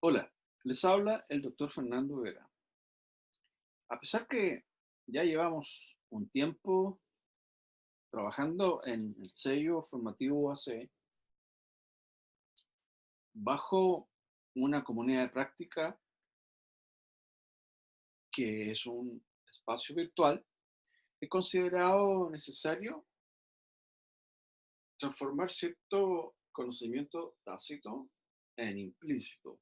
Hola, les habla el doctor Fernando Vera. A pesar que ya llevamos un tiempo trabajando en el sello formativo AC bajo una comunidad de práctica que es un espacio virtual, he considerado necesario transformar cierto conocimiento tácito en implícito.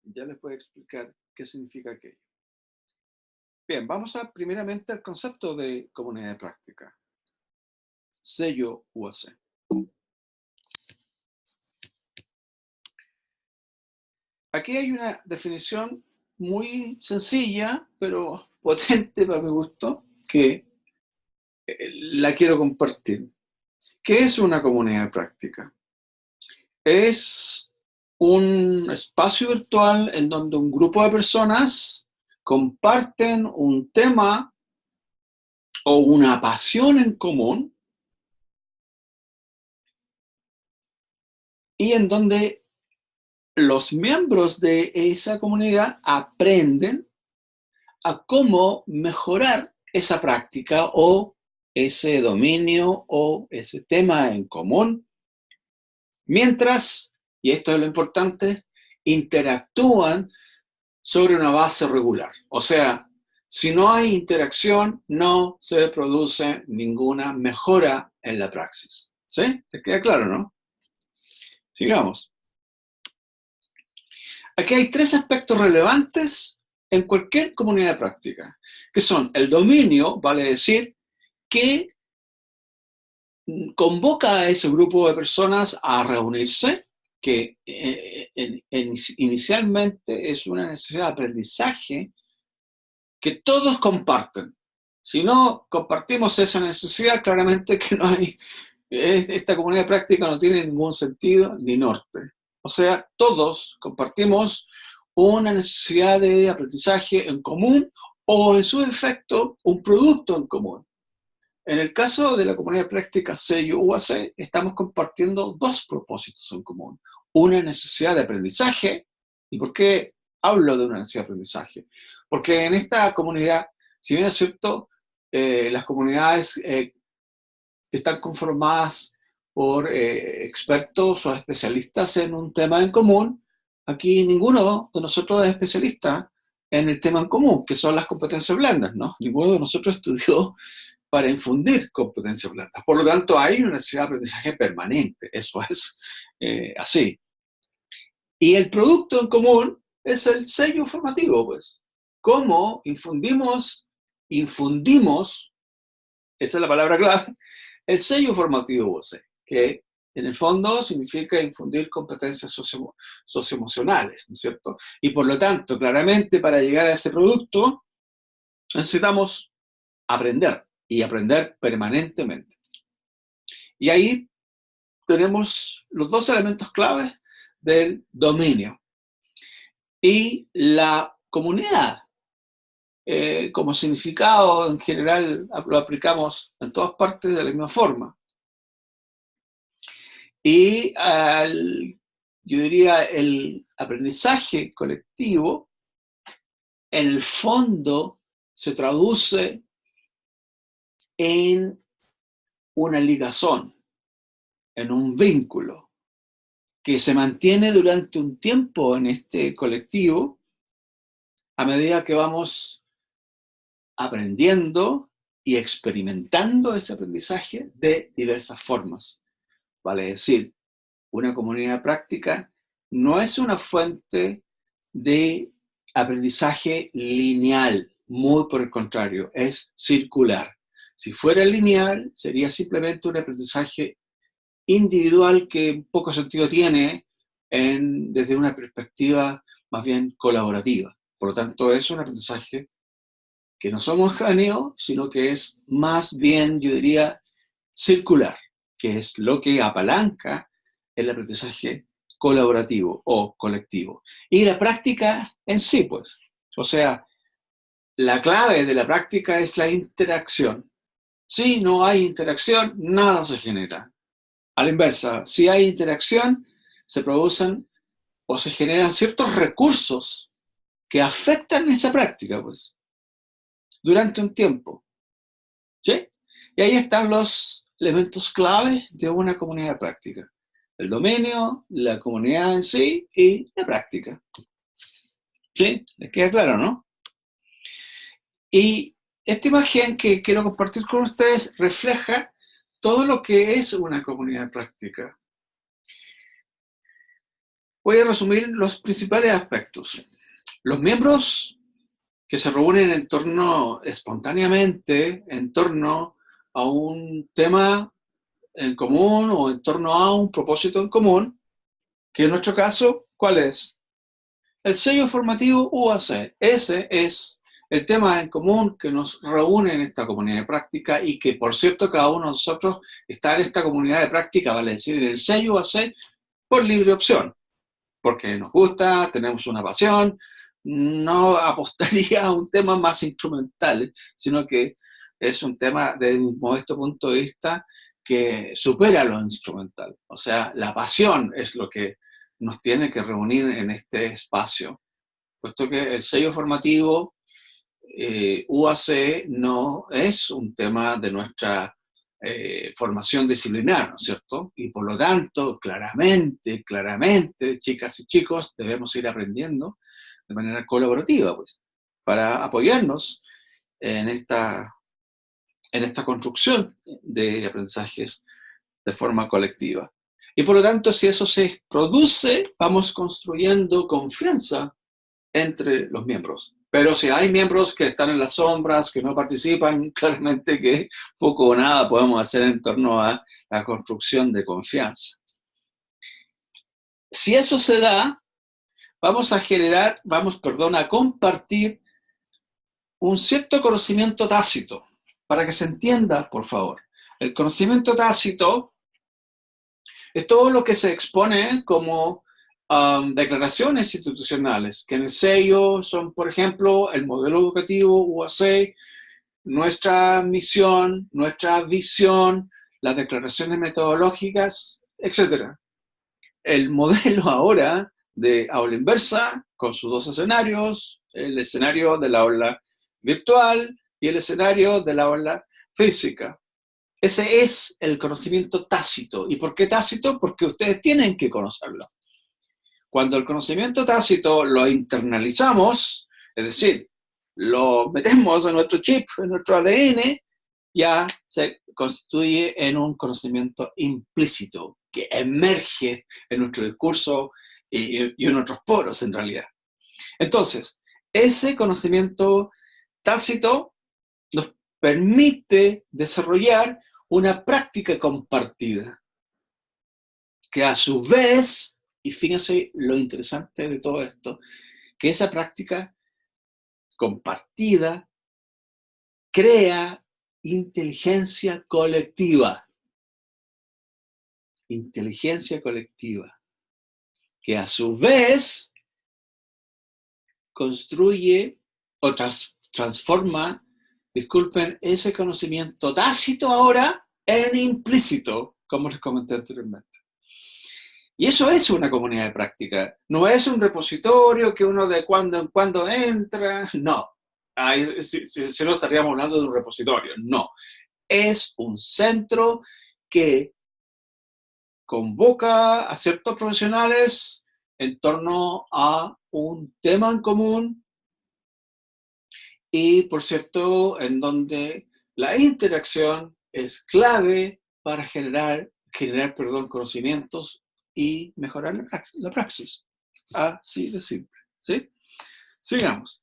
Ya les voy a explicar qué significa aquello. Bien, vamos a primeramente al concepto de comunidad de práctica. Sello UAC. Aquí hay una definición muy sencilla, pero potente para mi gusto, que la quiero compartir. ¿Qué es una comunidad de práctica? Es un espacio virtual en donde un grupo de personas comparten un tema o una pasión en común y en donde los miembros de esa comunidad aprenden a cómo mejorar esa práctica o ese dominio o ese tema en común, mientras, y esto es lo importante, interactúan sobre una base regular. O sea, si no hay interacción, no se produce ninguna mejora en la praxis. ¿Sí? ¿Te queda claro, no? Sigamos. Aquí hay tres aspectos relevantes en cualquier comunidad de práctica, que son el dominio, vale decir, que convoca a ese grupo de personas a reunirse, que inicialmente es una necesidad de aprendizaje que todos comparten. Si no compartimos esa necesidad, claramente que no hay, esta comunidad de práctica no tiene ningún sentido ni norte. O sea, todos compartimos una necesidad de aprendizaje en común o, en su efecto, un producto en común. En el caso de la comunidad de práctica sello UAC, estamos compartiendo dos propósitos en común. Una necesidad de aprendizaje. ¿Y por qué hablo de una necesidad de aprendizaje? Porque en esta comunidad, si bien es cierto, las comunidades están conformadas por expertos o especialistas en un tema en común, aquí ninguno de nosotros es especialista en el tema en común, que son las competencias blandas, ¿no? Ninguno de nosotros estudió para infundir competencias blandas. Por lo tanto, hay una necesidad de aprendizaje permanente, eso es así. Y el producto en común es el sello formativo, pues. ¿Cómo infundimos, esa es la palabra clave, el sello formativo UC, que en el fondo significa infundir competencias socioemocionales, ¿no es cierto? Y por lo tanto, claramente, para llegar a ese producto, necesitamos aprender y aprender permanentemente. Y ahí tenemos los dos elementos claves del dominio. Y la comunidad, como significado en general, lo aplicamos en todas partes de la misma forma. Y yo diría el aprendizaje colectivo, en el fondo, se traduce en una ligazón, en un vínculo, que se mantiene durante un tiempo en este colectivo a medida que vamos aprendiendo y experimentando ese aprendizaje de diversas formas. Vale decir, una comunidad práctica no es una fuente de aprendizaje lineal, muy por el contrario, es circular. Si fuera lineal, sería simplemente un aprendizaje individual que poco sentido tiene desde una perspectiva más bien colaborativa. Por lo tanto, es un aprendizaje que no somos homogéneo, sino que es más bien, yo diría, circular, que es lo que apalanca el aprendizaje colaborativo o colectivo. Y la práctica en sí, pues. O sea, la clave de la práctica es la interacción. Si no hay interacción, nada se genera. A la inversa, si hay interacción, se producen o se generan ciertos recursos que afectan esa práctica, pues, durante un tiempo. ¿Sí? Y ahí están los elementos clave de una comunidad de práctica. El dominio, la comunidad en sí y la práctica. ¿Sí? ¿Les queda claro, no? Y esta imagen que quiero compartir con ustedes refleja todo lo que es una comunidad de práctica. Voy a resumir los principales aspectos. Los miembros que se reúnen en torno, espontáneamente, en torno a un tema en común o en torno a un propósito en común, que en nuestro caso, ¿cuál es? El sello formativo UAC. Ese es el tema en común que nos reúne en esta comunidad de práctica y que, por cierto, cada uno de nosotros está en esta comunidad de práctica, vale decir, en el sello UAC, por libre opción, porque nos gusta, tenemos una pasión. No apostaría a un tema más instrumental, sino que es un tema, desde mi modesto punto de vista, que supera lo instrumental. O sea, la pasión es lo que nos tiene que reunir en este espacio, puesto que el sello formativo UAC no es un tema de nuestra formación disciplinar, ¿no es cierto? Y por lo tanto, claramente, chicas y chicos, debemos ir aprendiendo de manera colaborativa, pues, para apoyarnos en esta construcción de aprendizajes de forma colectiva. Y por lo tanto, si eso se produce, vamos construyendo confianza entre los miembros. Pero si hay miembros que están en las sombras, que no participan, claramente que poco o nada podemos hacer en torno a la construcción de confianza. Si eso se da, vamos a compartir un cierto conocimiento tácito, para que se entienda, por favor. El conocimiento tácito es todo lo que se expone como declaraciones institucionales, que en el sello son, por ejemplo, el modelo educativo UAC, nuestra misión, nuestra visión, las declaraciones metodológicas, etc. El modelo ahora de aula inversa, con sus dos escenarios, el escenario de la aula virtual y el escenario de la aula física. Ese es el conocimiento tácito. ¿Y por qué tácito? Porque ustedes tienen que conocerlo. Cuando el conocimiento tácito lo internalizamos, es decir, lo metemos en nuestro chip, en nuestro ADN, ya se constituye en un conocimiento implícito que emerge en nuestro discurso y en nuestros poros, en realidad. Entonces, ese conocimiento tácito nos permite desarrollar una práctica compartida, que a su vez, y fíjense lo interesante de todo esto, que esa práctica compartida crea inteligencia colectiva. Inteligencia colectiva, que a su vez construye o transforma, disculpen, ese conocimiento tácito ahora en implícito, como les comenté anteriormente. Y eso es una comunidad de práctica. No es un repositorio que uno de cuando en cuando entra. No. Si no estaríamos hablando de un repositorio. No. Es un centro que convoca a ciertos profesionales en torno a un tema en común y, por cierto, en donde la interacción es clave para generar conocimientos y mejorar la praxis. Así de simple. ¿Sí? Sigamos.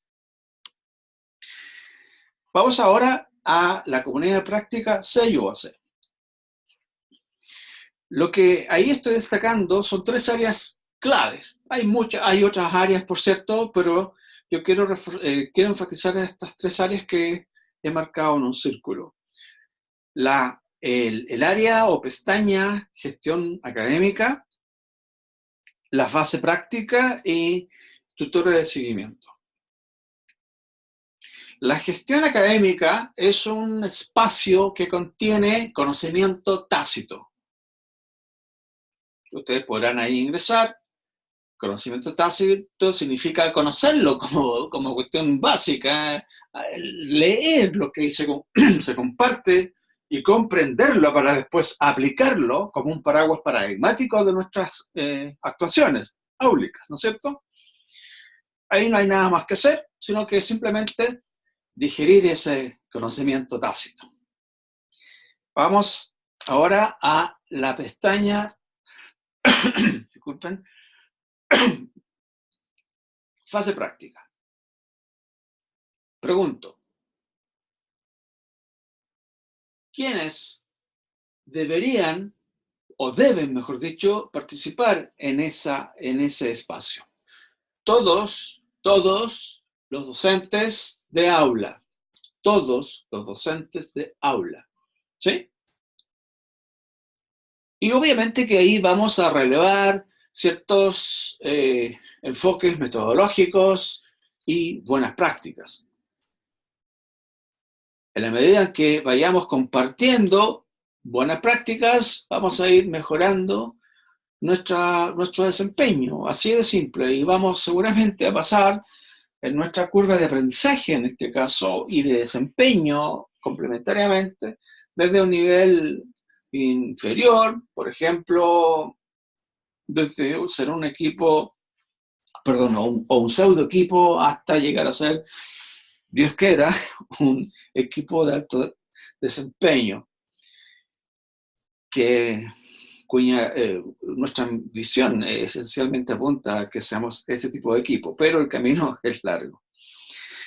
Vamos ahora a la comunidad de práctica CUAC. Lo que ahí estoy destacando son tres áreas claves. Hay otras áreas, por cierto, pero yo quiero enfatizar estas tres áreas que he marcado en un círculo. El área o pestaña gestión académica, la fase práctica y tutores de seguimiento. La gestión académica es un espacio que contiene conocimiento tácito. Ustedes podrán ahí ingresar, Conocimiento tácito significa conocerlo como cuestión básica, leer lo que se comparte y comprenderlo para después aplicarlo como un paraguas paradigmático de nuestras actuaciones áulicas, ¿no es cierto? Ahí no hay nada más que hacer, sino que simplemente digerir ese conocimiento tácito. Vamos ahora a la pestaña, disculpen, fase práctica. Pregunto, ¿quiénes deberían o deben, mejor dicho, participar en ese espacio? Todos los docentes de aula. Todos los docentes de aula. ¿Sí? Y obviamente que ahí vamos a relevar ciertos enfoques metodológicos y buenas prácticas. En la medida en que vayamos compartiendo buenas prácticas, vamos a ir mejorando nuestro desempeño, así de simple, y vamos seguramente a pasar en nuestra curva de aprendizaje, en este caso, y de desempeño complementariamente, desde un nivel inferior, por ejemplo, desde ser un equipo, perdón, o un pseudo equipo, hasta llegar a ser, Dios quiera, un equipo de alto desempeño, cuya nuestra visión esencialmente apunta a que seamos ese tipo de equipo, pero el camino es largo.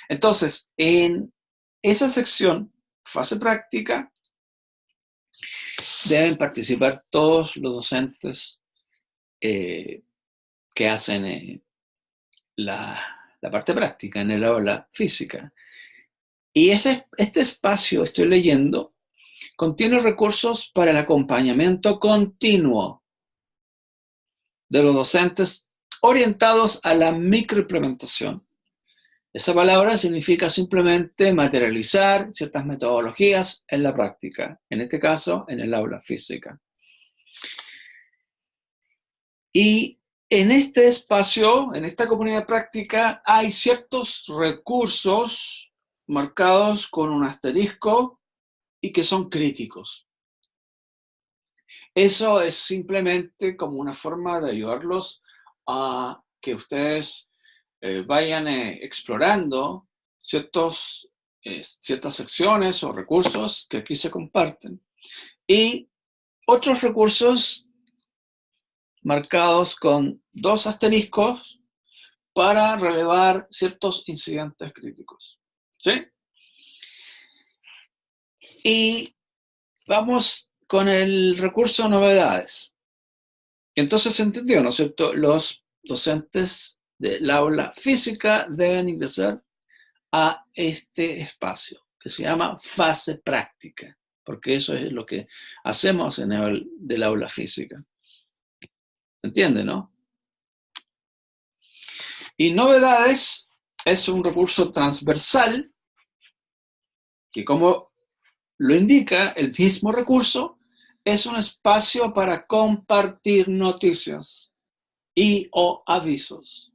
Entonces, en esa sección, fase práctica, deben participar todos los docentes que hacen la parte práctica en el aula física. Y este espacio, estoy leyendo, contiene recursos para el acompañamiento continuo de los docentes orientados a la microimplementación. Esa palabra significa simplemente materializar ciertas metodologías en la práctica, en este caso, en el aula física. Y en este espacio, en esta comunidad práctica, hay ciertos recursos marcados con un asterisco y que son críticos. Eso es simplemente como una forma de ayudarlos a que ustedes vayan explorando ciertas secciones o recursos que aquí se comparten. Y otros recursos marcados con 2 asteriscos para relevar ciertos incidentes críticos. ¿Sí? Y vamos con el recurso novedades. Entonces se entendió, ¿no es cierto? Los docentes del aula física deben ingresar a este espacio que se llama fase práctica, porque eso es lo que hacemos en el del aula física. ¿Se entiende, no? Y novedades es un recurso transversal que, como lo indica el mismo recurso, es un espacio para compartir noticias y o avisos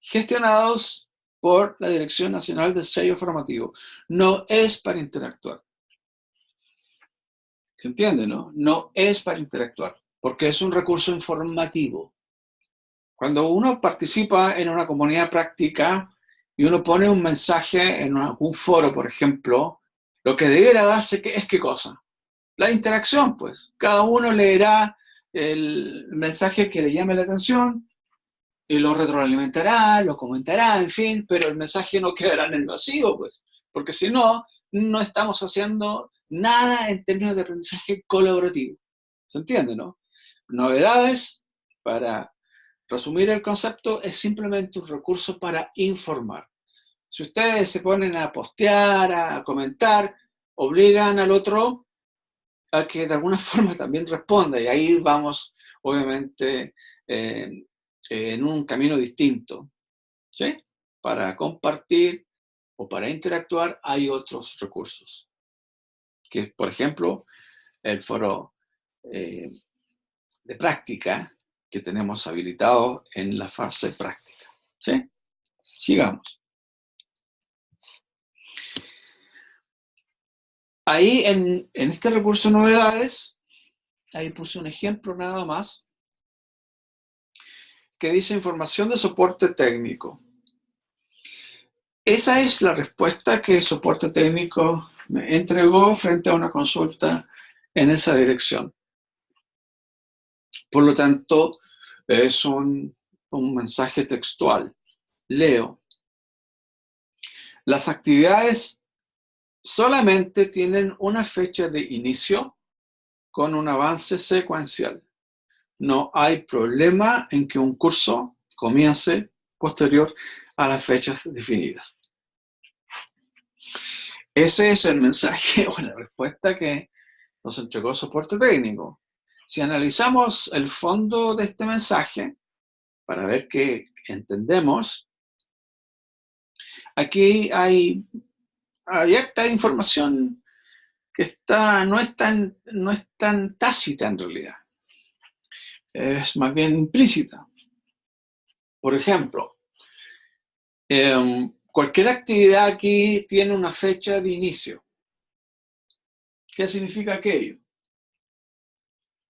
gestionados por la Dirección Nacional de Sello Formativo. No es para interactuar. ¿Se entiende, no? No es para interactuar, porque es un recurso informativo. Cuando uno participa en una comunidad práctica y uno pone un mensaje en algún foro, por ejemplo, lo que debería darse es ¿qué cosa? La interacción, pues. Cada uno leerá el mensaje que le llame la atención y lo retroalimentará, lo comentará, en fin, pero el mensaje no quedará en el vacío, pues. Porque si no, no estamos haciendo nada en términos de aprendizaje colaborativo. ¿Se entiende, no? Novedades, para resumir el concepto, es simplemente un recurso para informar. Si ustedes se ponen a postear, a comentar, obligan al otro a que de alguna forma también responda, y ahí vamos, obviamente, en un camino distinto, ¿sí? Para compartir o para interactuar hay otros recursos, que por ejemplo, el foro de práctica, que tenemos habilitados en la fase práctica. ¿Sí? Sigamos. Ahí en este recurso novedades, ahí puse un ejemplo nada más, que dice información de soporte técnico. Esa es la respuesta que el soporte técnico me entregó frente a una consulta en esa dirección. Por lo tanto, es un mensaje textual. Leo. Las actividades solamente tienen una fecha de inicio con un avance secuencial. No hay problema en que un curso comience posterior a las fechas definidas. Ese es el mensaje o la respuesta que nos entregó soporte técnico. Si analizamos el fondo de este mensaje, para ver qué entendemos, aquí hay esta información que no es tan tácita en realidad. Es más bien implícita. Por ejemplo, cualquier actividad aquí tiene una fecha de inicio. ¿Qué significa aquello?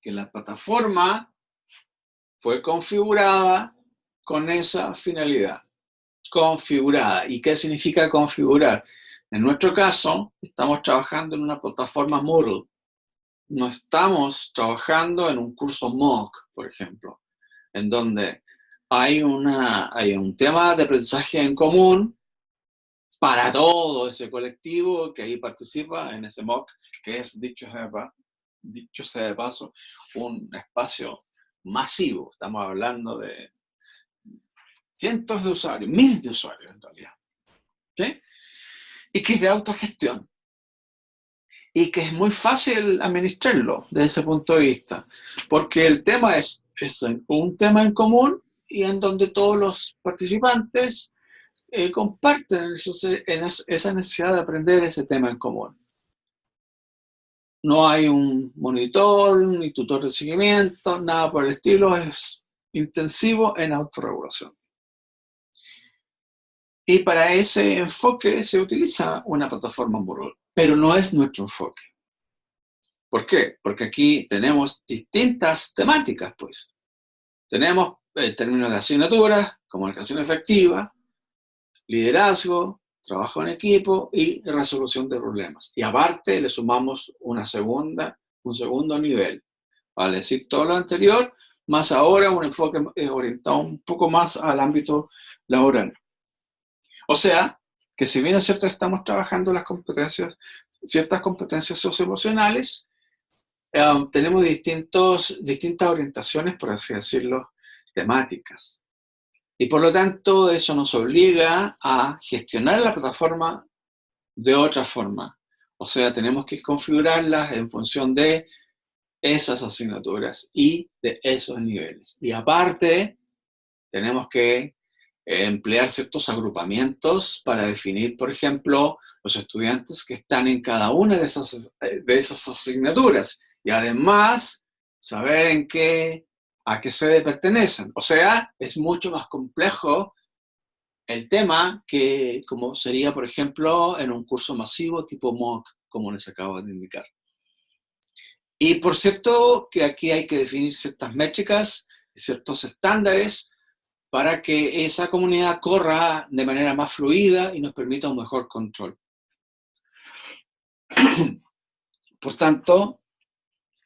Que la plataforma fue configurada con esa finalidad. Configurada. ¿Y qué significa configurar? En nuestro caso, estamos trabajando en una plataforma Moodle. No estamos trabajando en un curso MOOC, por ejemplo, en donde hay un tema de aprendizaje en común para todo ese colectivo que ahí participa en ese MOOC, que es, dicho sea de paso, un espacio masivo. Estamos hablando de cientos de usuarios, miles de usuarios en realidad. ¿Sí? Y que es de autogestión. Y que es muy fácil administrarlo desde ese punto de vista, porque el tema es un tema en común y en donde todos los participantes comparten esa necesidad de aprender ese tema en común. No hay un monitor, ni tutor de seguimiento, nada por el estilo, es intensivo en autorregulación. Y para ese enfoque se utiliza una plataforma Moodle, pero no es nuestro enfoque. ¿Por qué? Porque aquí tenemos distintas temáticas, pues. Tenemos términos de asignaturas, comunicación efectiva, liderazgo, trabajo en equipo y resolución de problemas. Y aparte le sumamos un segundo nivel. Vale decir todo lo anterior, más ahora un enfoque orientado un poco más al ámbito laboral. O sea, que si bien es cierto estamos trabajando ciertas competencias socioemocionales, tenemos distintas orientaciones, por así decirlo, temáticas. Y por lo tanto, eso nos obliga a gestionar la plataforma de otra forma. O sea, tenemos que configurarlas en función de esas asignaturas y de esos niveles. Y aparte, tenemos que emplear ciertos agrupamientos para definir, por ejemplo, los estudiantes que están en cada una de esas asignaturas. Y además, saber a qué sede pertenecen. O sea, es mucho más complejo el tema que como sería, por ejemplo, en un curso masivo tipo MOOC, como les acabo de indicar. Y por cierto, que aquí hay que definir ciertas métricas, ciertos estándares, para que esa comunidad corra de manera más fluida y nos permita un mejor control. Por tanto,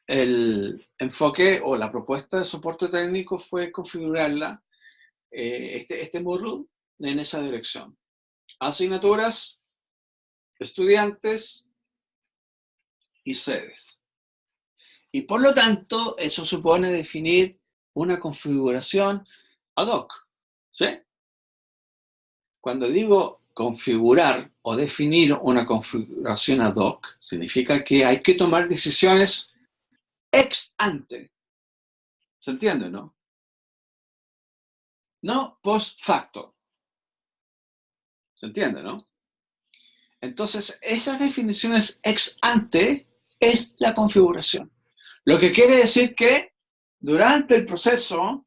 el enfoque o la propuesta de soporte técnico fue configurarla, este Moodle, en esa dirección. Asignaturas, estudiantes y sedes. Y por lo tanto, eso supone definir una configuración ad hoc. ¿Sí? Cuando digo configurar o definir una configuración ad hoc, significa que hay que tomar decisiones ex ante. ¿Se entiende, no? No post facto. ¿Se entiende, no? Entonces, esas definiciones ex ante es la configuración. Lo que quiere decir que durante el proceso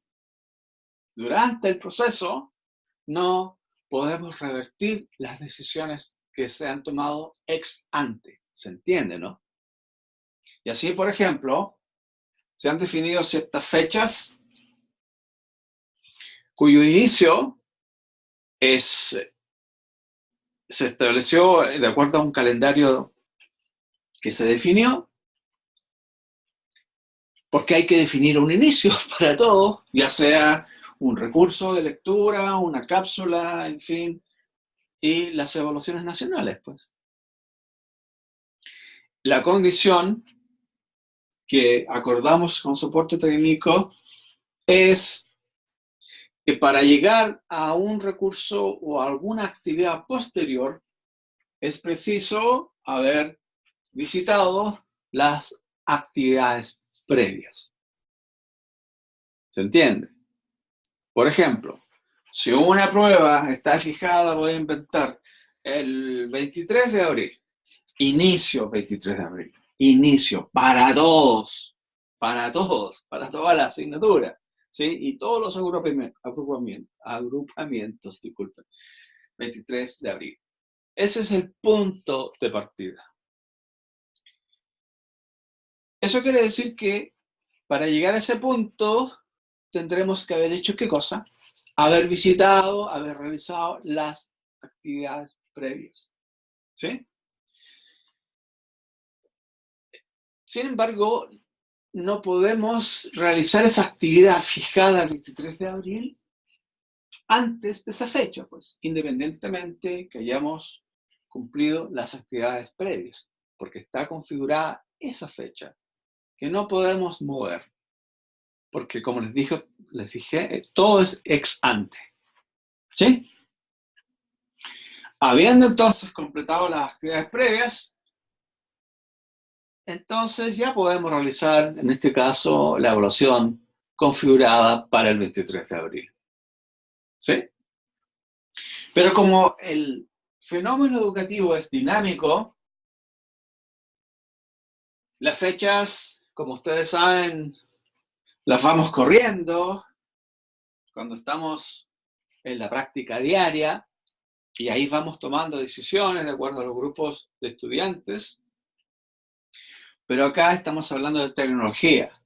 durante el proceso no podemos revertir las decisiones que se han tomado ex ante. ¿Se entiende, no? Y así, por ejemplo, se han definido ciertas fechas cuyo inicio se estableció de acuerdo a un calendario que se definió, porque hay que definir un inicio para todo, ya sea un recurso de lectura, una cápsula, en fin, y las evaluaciones nacionales, pues. La condición que acordamos con soporte técnico es que para llegar a un recurso o a alguna actividad posterior es preciso haber visitado las actividades previas. ¿Se entiende? Por ejemplo, si una prueba está fijada, voy a inventar, el 23 de abril, inicio 23 de abril, inicio para todos, para toda la asignatura, ¿sí? Y todos los agrupamientos, disculpen, 23 de abril. Ese es el punto de partida. Eso quiere decir que para llegar a ese punto tendremos que haber hecho ¿qué cosa? Haber visitado, haber realizado las actividades previas. ¿Sí? Sin embargo, no podemos realizar esa actividad fijada el 23 de abril antes de esa fecha, pues, independientemente que hayamos cumplido las actividades previas, porque está configurada esa fecha que no podemos mover, porque como les dije, todo es ex ante. ¿Sí? Habiendo entonces completado las actividades previas, entonces ya podemos realizar, en este caso, la evaluación configurada para el 23 de abril. ¿Sí? Pero como el fenómeno educativo es dinámico, las fechas, como ustedes saben, las vamos corriendo cuando estamos en la práctica diaria y ahí vamos tomando decisiones de acuerdo a los grupos de estudiantes. Pero acá estamos hablando de tecnología,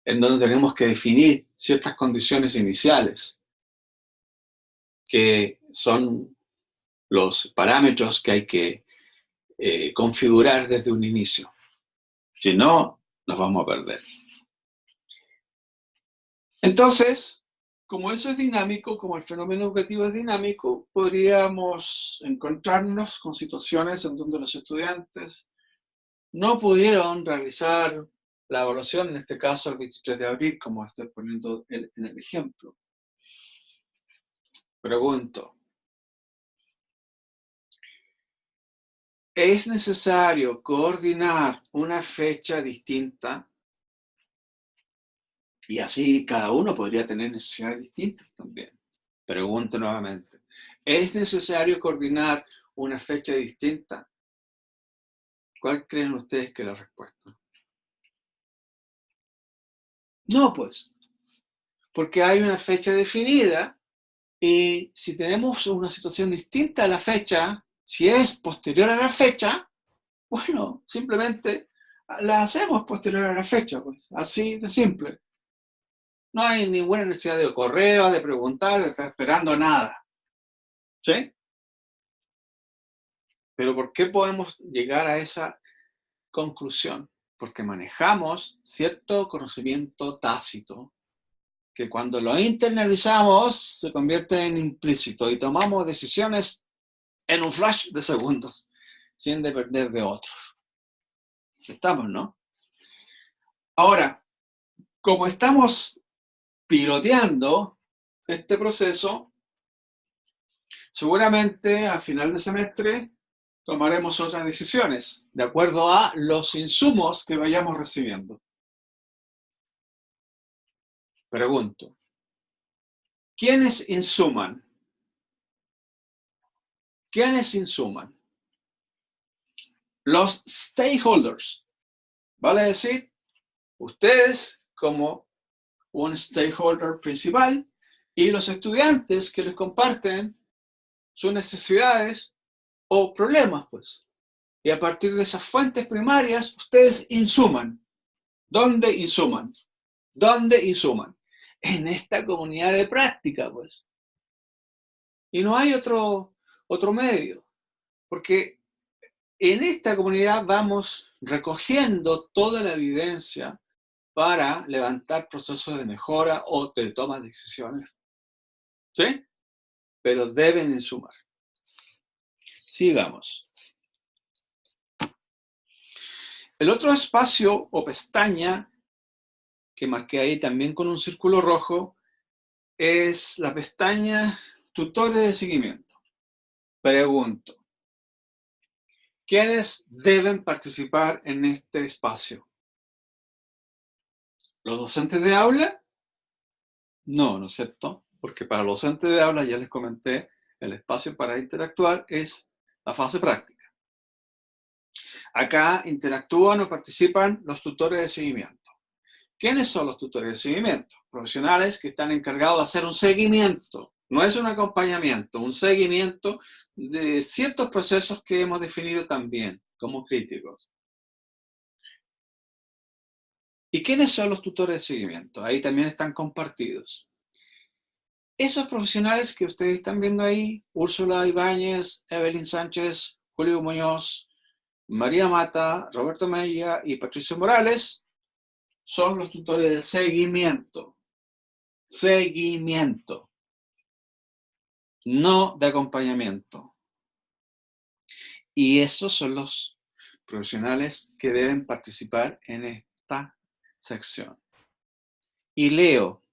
en donde tenemos que definir ciertas condiciones iniciales, que son los parámetros que hay que configurar desde un inicio. Si no, nos vamos a perder. Entonces, como eso es dinámico, como el fenómeno educativo es dinámico, podríamos encontrarnos con situaciones en donde los estudiantes no pudieron realizar la evaluación, en este caso el 23 de abril, como estoy poniendo en el ejemplo. Pregunto, ¿es necesario coordinar una fecha distinta? Y así cada uno podría tener necesidades distintas también. Pregunto nuevamente, ¿es necesario coordinar una fecha distinta? ¿Cuál creen ustedes que es la respuesta? No, pues, porque hay una fecha definida y si tenemos una situación distinta a la fecha, si es posterior a la fecha, bueno, simplemente la hacemos posterior a la fecha, pues, así de simple. No hay ninguna necesidad de correo, de preguntar, de estar esperando nada. ¿Sí? Pero ¿por qué podemos llegar a esa conclusión? Porque manejamos cierto conocimiento tácito que cuando lo internalizamos se convierte en implícito y tomamos decisiones en un flash de segundos, sin depender de otros. Estamos, ¿no? Ahora, como estamos piloteando este proceso, seguramente a final de semestre tomaremos otras decisiones de acuerdo a los insumos que vayamos recibiendo. Pregunto, ¿quiénes insuman? ¿Quiénes insuman? Los stakeholders. Vale decir, ustedes como un stakeholder principal, y los estudiantes que les comparten sus necesidades o problemas, pues. Y a partir de esas fuentes primarias, ustedes insuman. ¿Dónde insuman? ¿Dónde insuman? En esta comunidad de práctica, pues. Y no hay otro medio, porque en esta comunidad vamos recogiendo toda la evidencia para levantar procesos de mejora o de toma de decisiones. ¿Sí? Pero deben insumar. Sigamos. El otro espacio o pestaña que marqué ahí también con un círculo rojo es la pestaña Tutores de seguimiento. Pregunto, ¿quiénes deben participar en este espacio? ¿Los docentes de aula? No, ¿no es cierto? Porque para los docentes de aula, ya les comenté, el espacio para interactuar es la fase práctica. Acá interactúan o participan los tutores de seguimiento. ¿Quiénes son los tutores de seguimiento? Profesionales que están encargados de hacer un seguimiento. No es un acompañamiento, un seguimiento de ciertos procesos que hemos definido también como críticos. ¿Y quiénes son los tutores de seguimiento? Ahí también están compartidos. Esos profesionales que ustedes están viendo ahí, Úrsula Ibáñez, Evelyn Sánchez, Julio Muñoz, María Mata, Roberto Mella y Patricio Morales, son los tutores de seguimiento. Seguimiento. No de acompañamiento. Y esos son los profesionales que deben participar en esta sección. Y leo,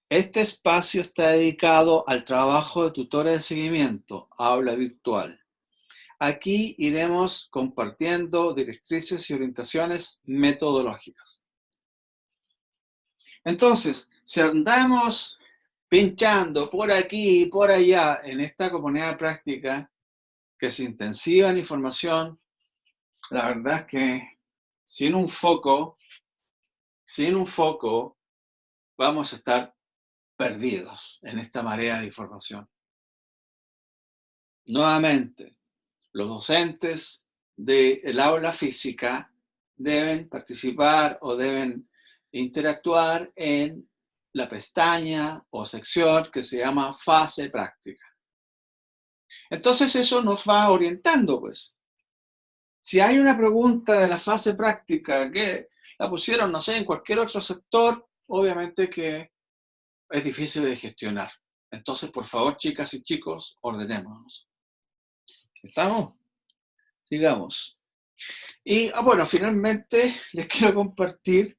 este espacio está dedicado al trabajo de tutores de seguimiento, aula virtual. Aquí iremos compartiendo directrices y orientaciones metodológicas. Entonces, si andamos pinchando por aquí y por allá en esta comunidad de práctica que es intensiva en información, la verdad es que sin un foco, vamos a estar perdidos en esta marea de información. Nuevamente, los docentes del aula física deben participar o deben interactuar en la pestaña o sección que se llama fase práctica. Entonces eso nos va orientando, pues. Si hay una pregunta de la fase práctica que la pusieron, no sé, en cualquier otro sector, obviamente que es difícil de gestionar. Entonces, por favor, chicas y chicos, ordenémonos. ¿Estamos? Sigamos. Y, bueno, finalmente les quiero compartir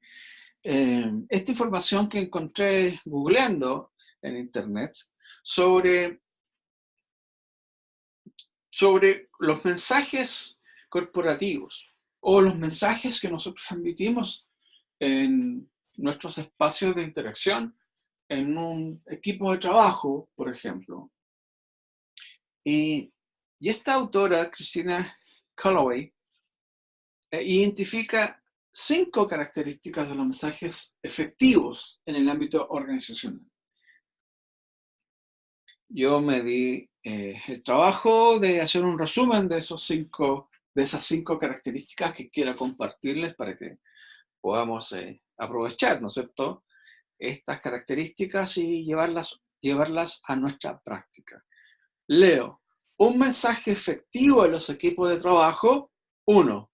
esta información que encontré googleando en internet sobre los mensajes corporativos o los mensajes que nosotros transmitimos en nuestros espacios de interacción en un equipo de trabajo, por ejemplo. Y esta autora, Christina Calloway, identifica 5 características de los mensajes efectivos en el ámbito organizacional. Yo me di el trabajo de hacer un resumen de esas 5 características que quiero compartirles para que podamos aprovechar, ¿no es cierto?, estas características y llevarlas a nuestra práctica. Leo, un mensaje efectivo en los equipos de trabajo. 1.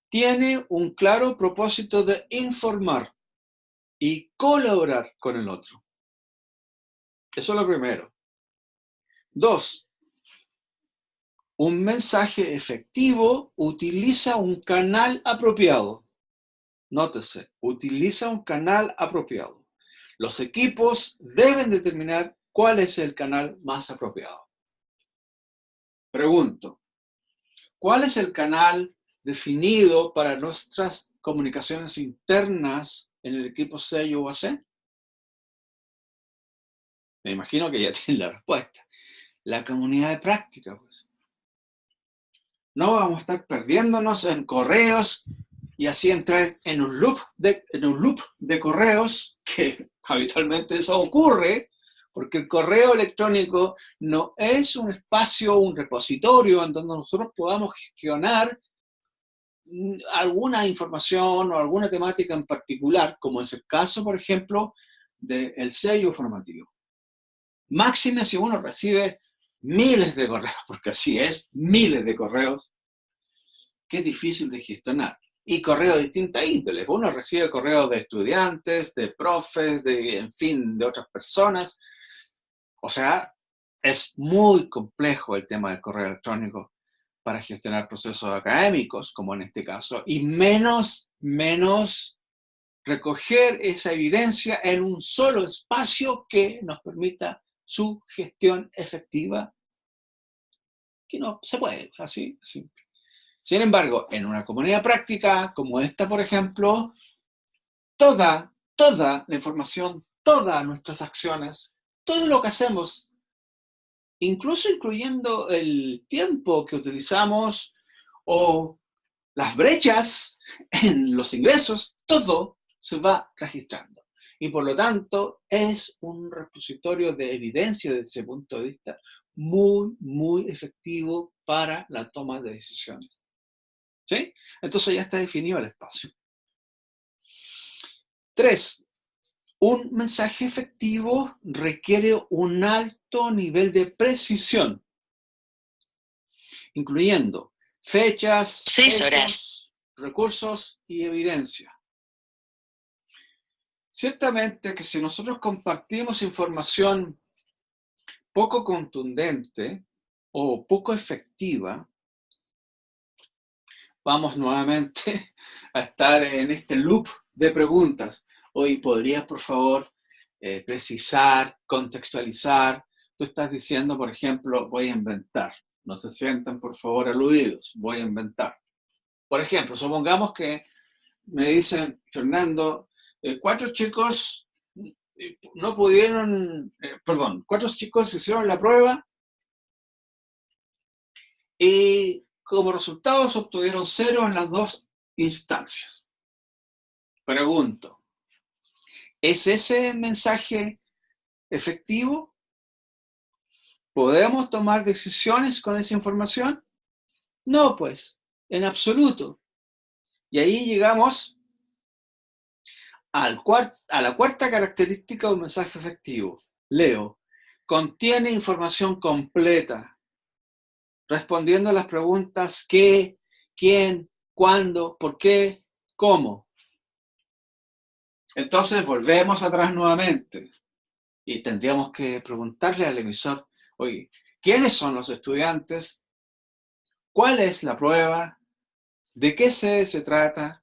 Tiene un claro propósito de informar y colaborar con el otro. Eso es lo primero. 2. Un mensaje efectivo utiliza un canal apropiado. Nótese, utiliza un canal apropiado. Los equipos deben determinar cuál es el canal más apropiado. Pregunto, ¿cuál es el canal definido para nuestras comunicaciones internas en el equipo C y UAC? Me imagino que ya tienen la respuesta. La comunidad de práctica, pues. No vamos a estar perdiéndonos en correos y así entrar en un loop de correos, que habitualmente eso ocurre, porque el correo electrónico no es un espacio, un repositorio en donde nosotros podamos gestionar alguna información o alguna temática en particular, como es el caso, por ejemplo, del sello formativo. Máxime si uno recibe miles de correos, porque así es, miles de correos, que es difícil de gestionar. Y correos de distintas índoles. Uno recibe correos de estudiantes, de profes, en fin, de otras personas. O sea, es muy complejo el tema del correo electrónico para gestionar procesos académicos, como en este caso, y menos recoger esa evidencia en un solo espacio que nos permita su gestión efectiva, que no se puede, así. Sin embargo, en una comunidad práctica como esta, por ejemplo, toda la información, todas nuestras acciones, todo lo que hacemos, incluso incluyendo el tiempo que utilizamos o las brechas en los ingresos, todo se va registrando. Y por lo tanto, es un repositorio de evidencia desde ese punto de vista muy efectivo para la toma de decisiones. ¿Sí? Entonces ya está definido el espacio. 3. Un mensaje efectivo requiere un alto nivel de precisión, incluyendo fechas, hechos, recursos y evidencia. Ciertamente que si nosotros compartimos información poco contundente o poco efectiva, vamos nuevamente a estar en este loop de preguntas. Hoy, ¿podrías, por favor, precisar, contextualizar? Tú estás diciendo, por ejemplo, voy a inventar. No se sientan, por favor, aludidos. Voy a inventar. Por ejemplo, supongamos que me dicen, Fernando, 4 chicos no pudieron, 4 chicos hicieron la prueba y como resultados obtuvieron 0 en las 2 instancias. Pregunto, ¿es ese mensaje efectivo? ¿Podemos tomar decisiones con esa información? No, pues, en absoluto. Y ahí llegamos a la cuarta característica de un mensaje efectivo. Leo, contiene información completa, respondiendo a las preguntas qué, quién, cuándo, por qué, cómo. Entonces volvemos atrás nuevamente y tendríamos que preguntarle al emisor, oye, ¿quiénes son los estudiantes? ¿Cuál es la prueba? ¿De qué se trata?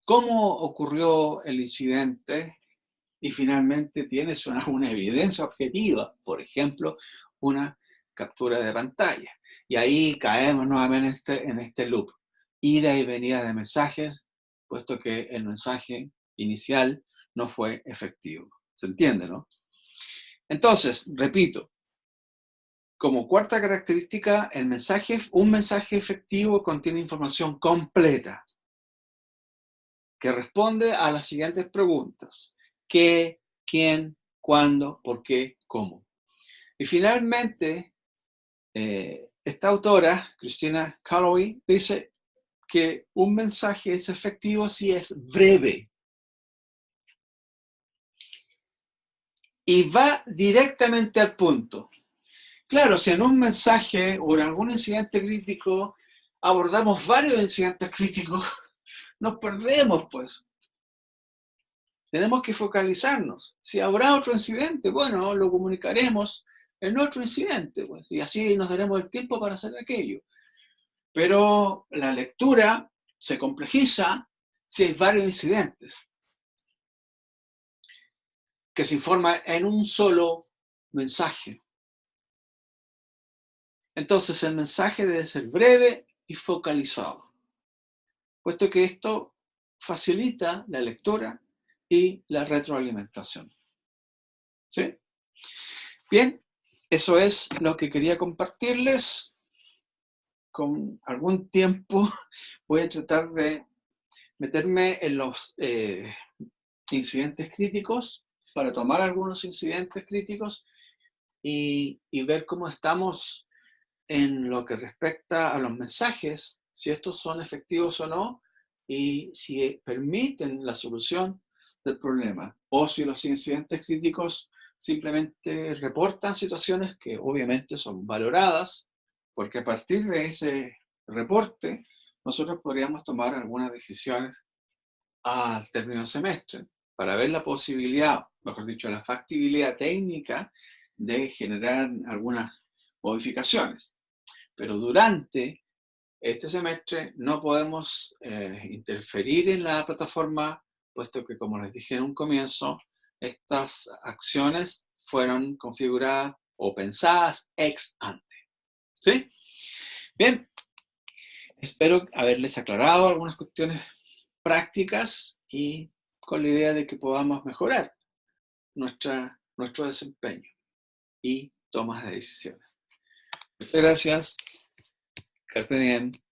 ¿Cómo ocurrió el incidente? Y finalmente, ¿tienes alguna evidencia objetiva? Por ejemplo, una captura de pantalla. Y ahí caemos nuevamente en este loop. Ida y venida de mensajes, puesto que el mensaje inicial no fue efectivo. ¿Se entiende, no? Entonces, repito, como cuarta característica, un mensaje efectivo contiene información completa que responde a las siguientes preguntas. ¿Qué, quién, cuándo, por qué, cómo? Y finalmente, esta autora, Christina Calloway, dice que un mensaje es efectivo si es breve y va directamente al punto. Claro, si en un mensaje o en algún incidente crítico abordamos varios incidentes críticos, nos perdemos, pues. Tenemos que focalizarnos. Si habrá otro incidente, bueno, lo comunicaremos en otro incidente, pues, y así nos daremos el tiempo para hacer aquello. Pero la lectura se complejiza si hay varios incidentes que se informan en un solo mensaje. Entonces el mensaje debe ser breve y focalizado, puesto que esto facilita la lectura y la retroalimentación. ¿Sí? Bien, eso es lo que quería compartirles. con algún tiempo voy a tratar de meterme en los incidentes críticos para tomar algunos incidentes críticos y ver cómo estamos en lo que respecta a los mensajes, si estos son efectivos o no, y si permiten la solución del problema, o si los incidentes críticos simplemente reportan situaciones que obviamente son valoradas, porque a partir de ese reporte nosotros podríamos tomar algunas decisiones al término del semestre para ver la posibilidad, mejor dicho, la factibilidad técnica de generar algunas modificaciones. Pero durante este semestre no podemos interferir en la plataforma, puesto que, como les dije en un comienzo, estas acciones fueron configuradas o pensadas ex ante. ¿Sí? Bien, espero haberles aclarado algunas cuestiones prácticas y con la idea de que podamos mejorar nuestro desempeño y tomas de decisiones. Muchas gracias. Carpe diem.